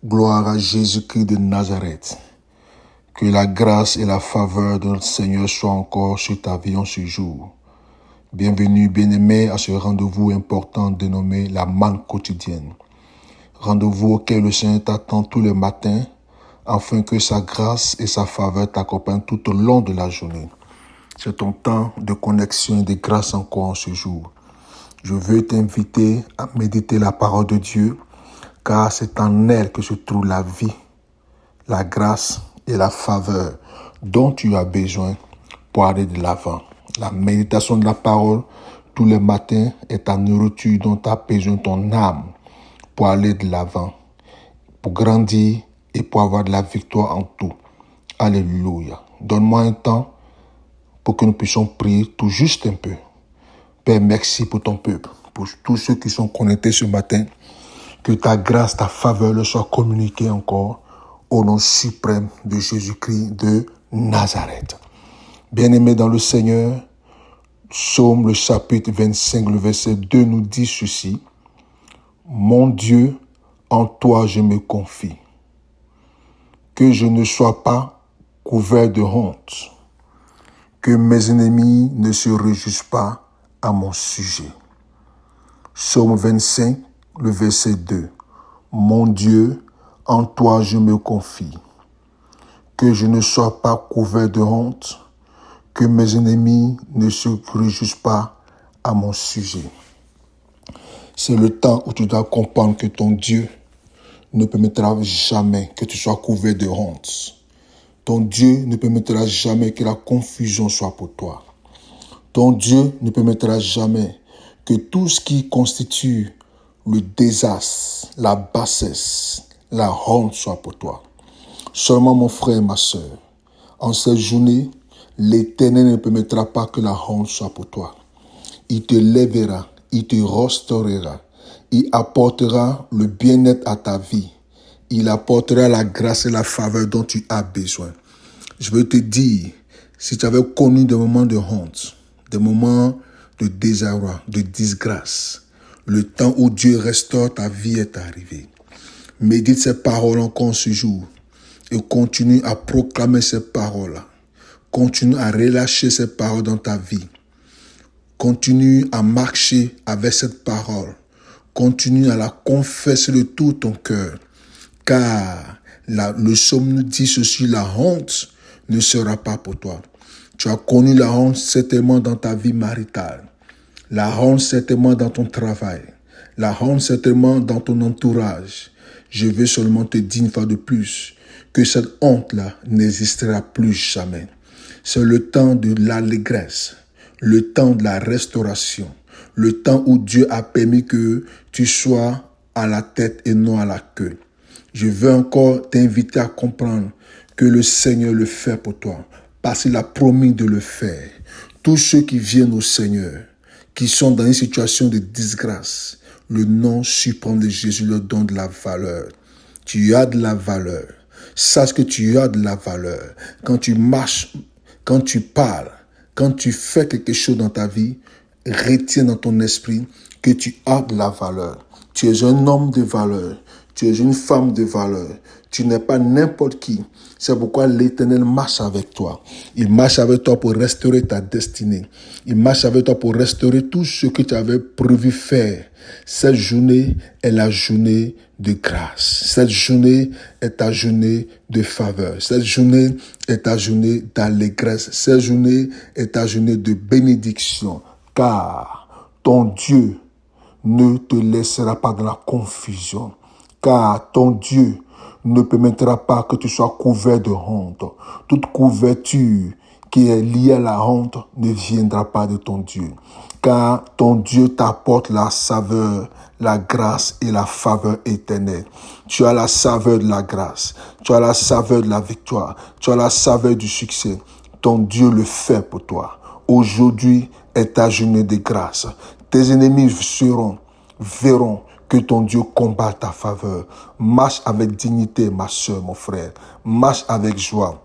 Gloire à Jésus-Christ de Nazareth. Que la grâce et la faveur de notre Seigneur soient encore sur ta vie en ce jour. Bienvenue, bien-aimé, à ce rendez-vous important dénommé la manne quotidienne. Rendez-vous auquel le Seigneur t'attend tous les matins, afin que sa grâce et sa faveur t'accompagnent tout au long de la journée. C'est ton temps de connexion et de grâce encore en ce jour. Je veux t'inviter à méditer la parole de Dieu, car c'est en elle que se trouve la vie, la grâce et la faveur dont tu as besoin pour aller de l'avant. La méditation de la parole tous les matins est ta nourriture dont tu as besoin ton âme pour aller de l'avant, pour grandir et pour avoir de la victoire en tout. Alléluia. Donne-moi un temps pour que nous puissions prier tout juste un peu. Père, merci pour ton peuple, pour tous ceux qui sont connectés ce matin. Que ta grâce, ta faveur leur soit communiquée encore au nom suprême de Jésus-Christ de Nazareth. Bien-aimés dans le Seigneur, Psaume le chapitre 25, le verset 2 nous dit ceci. Mon Dieu, en toi je me confie. Que je ne sois pas couvert de honte. Que mes ennemis ne se réjouissent pas à mon sujet. Psaume 25, le verset 2. Mon Dieu, en toi je me confie. Que je ne sois pas couvert de honte, que mes ennemis ne se réjouissent pas à mon sujet. C'est le temps où tu dois comprendre que ton Dieu ne permettra jamais que tu sois couvert de honte. Ton Dieu ne permettra jamais que la confusion soit pour toi. Ton Dieu ne permettra jamais que tout ce qui constitue le désastre, la bassesse, la honte soit pour toi. Seulement mon frère et ma soeur, en cette journée, l'Éternel ne permettra pas que la honte soit pour toi. Il te lèvera, il te restaurera, il apportera le bien-être à ta vie. Il apportera la grâce et la faveur dont tu as besoin. Je veux te dire, si tu avais connu des moments de honte, des moments de désarroi, de disgrâce, le temps où Dieu restaure ta vie est arrivé. Médite ces paroles encore ce jour et continue à proclamer ces paroles-là. Continue à relâcher ces paroles dans ta vie. Continue à marcher avec cette parole. Continue à la confesser de tout ton cœur. Car le psaume nous dit ceci, la honte ne sera pas pour toi. Tu as connu la honte certainement dans ta vie maritale. La honte certainement dans ton travail. La honte certainement dans ton entourage. Je veux seulement te dire une fois de plus que cette honte-là n'existera plus jamais. C'est le temps de l'allégresse, le temps de la restauration, le temps où Dieu a permis que tu sois à la tête et non à la queue. Je veux encore t'inviter à comprendre que le Seigneur le fait pour toi, parce qu'il a promis de le faire. Tous ceux qui viennent au Seigneur, qui sont dans une situation de disgrâce, le nom suprême de Jésus leur donne de la valeur. Tu as de la valeur. Sache que tu as de la valeur. Quand tu marches, quand tu parles, quand tu fais quelque chose dans ta vie, retiens dans ton esprit que tu as de la valeur. Tu es un homme de valeur. Tu es une femme de valeur. Tu n'es pas n'importe qui. C'est pourquoi l'Éternel marche avec toi. Il marche avec toi pour restaurer ta destinée. Il marche avec toi pour restaurer tout ce que tu avais prévu faire. Cette journée est la journée de grâce. Cette journée est ta journée de faveur. Cette journée est ta journée d'allégresse. Cette journée est ta journée de bénédiction. Car ton Dieu ne te laissera pas dans la confusion. Car ton Dieu ne permettra pas que tu sois couvert de honte. Toute couverture qui est liée à la honte ne viendra pas de ton Dieu. Car ton Dieu t'apporte la saveur, la grâce et la faveur éternelle. Tu as la saveur de la grâce. Tu as la saveur de la victoire. Tu as la saveur du succès. Ton Dieu le fait pour toi. Aujourd'hui est ta journée de grâce. Tes ennemis verront que ton Dieu combat ta faveur. Marche avec dignité, ma soeur, mon frère. Marche avec joie.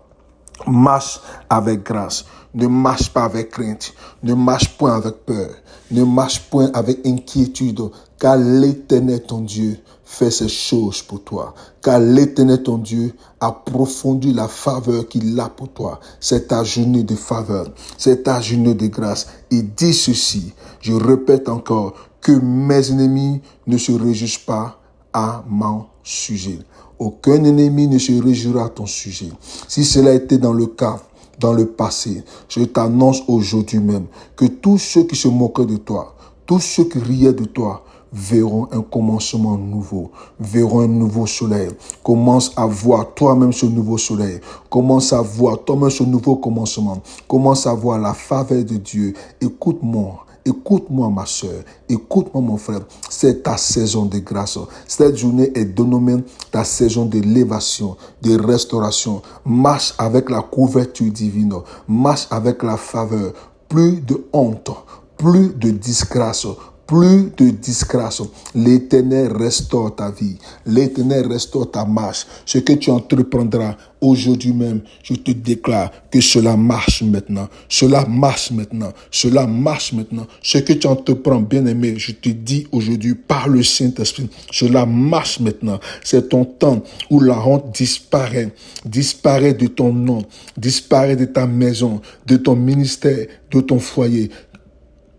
Marche avec grâce. Ne marche pas avec crainte. Ne marche point avec peur. Ne marche point avec inquiétude. Car l'Éternel, ton Dieu, fait ces choses pour toi. Car l'Éternel, ton Dieu, approfondit la faveur qu'il a pour toi. C'est ta journée de faveur. C'est ta journée de grâce. Il dit ceci, je répète encore, que mes ennemis ne se réjouissent pas à mon sujet. Aucun ennemi ne se réjouira à ton sujet. Si cela était dans le cas, dans le passé, je t'annonce aujourd'hui même que tous ceux qui se moquaient de toi, tous ceux qui riaient de toi, verront un commencement nouveau, verront un nouveau soleil. Commence à voir toi-même ce nouveau soleil. Commence à voir toi-même ce nouveau commencement. Commence à voir la faveur de Dieu. Écoute-moi. Écoute-moi, ma soeur. Écoute-moi, mon frère. C'est ta saison de grâce. Cette journée est dénommée ta saison d'élévation, de restauration. Marche avec la couverture divine. Marche avec la faveur. Plus de honte, plus de disgrâce. Plus de disgrâce. L'Éternel restaure ta vie. L'Éternel restaure ta marche. Ce que tu entreprendras aujourd'hui même, je te déclare que cela marche maintenant. Cela marche maintenant. Cela marche maintenant. Ce que tu entreprends, bien-aimé, je te dis aujourd'hui par le Saint-Esprit, cela marche maintenant. C'est ton temps où la honte disparaît. Disparaît de ton nom. Disparaît de ta maison, de ton ministère, de ton foyer.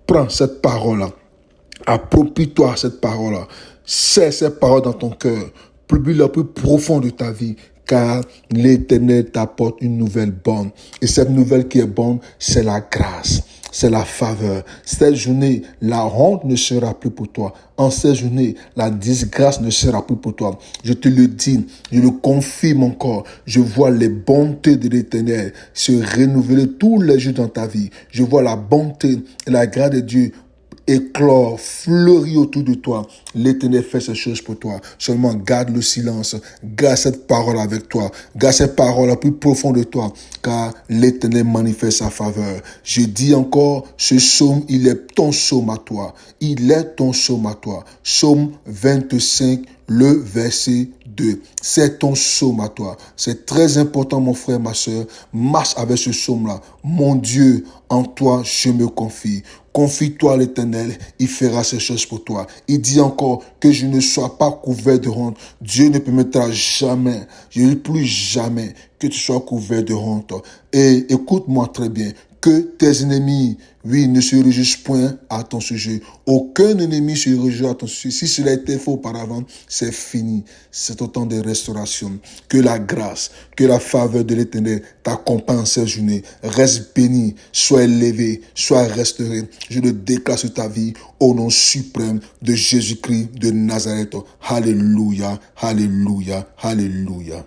Prends cette parole-là. Approprie-toi cette parole-là. C'est cette parole dans ton cœur. Publie le plus profond de ta vie. Car l'Éternel t'apporte une nouvelle bonne. Et cette nouvelle qui est bonne, c'est la grâce. C'est la faveur. Cette journée, la honte ne sera plus pour toi. En cette journée, la disgrâce ne sera plus pour toi. Je te le dis, je le confirme encore. Je vois les bontés de l'Éternel se renouveler tous les jours dans ta vie. Je vois la bonté et la grâce de Dieu éclore, fleurit autour de toi. L'Éternel fait ces choses pour toi. Seulement garde le silence. Garde cette parole avec toi. Garde cette parole la plus profonde de toi. Car l'Éternel manifeste sa faveur. Je dis encore, ce psaume, il est ton psaume à toi. Il est ton psaume à toi. Psaume 25, le verset 2. C'est ton psaume à toi. C'est très important, mon frère, ma soeur. Marche avec ce psaume-là. Mon Dieu, en toi, je me confie. Confie-toi à l'Éternel, il fera ces choses pour toi. Il dit encore que je ne sois pas couvert de honte. Dieu ne permettra jamais, je ne dis plus jamais, que tu sois couvert de honte. Et écoute-moi très bien, que tes ennemis, oui, ne se réjouissent point à ton sujet. Aucun ennemi ne se réjouit à ton sujet. Si cela était faux auparavant, c'est fini. C'est au temps de restauration. Que la grâce, que la faveur de l'Éternel t'accompagne cette journée. Reste béni, sois élevé, sois restauré. Je le déclare sur ta vie au nom suprême de Jésus-Christ de Nazareth. Alléluia, alléluia, alléluia.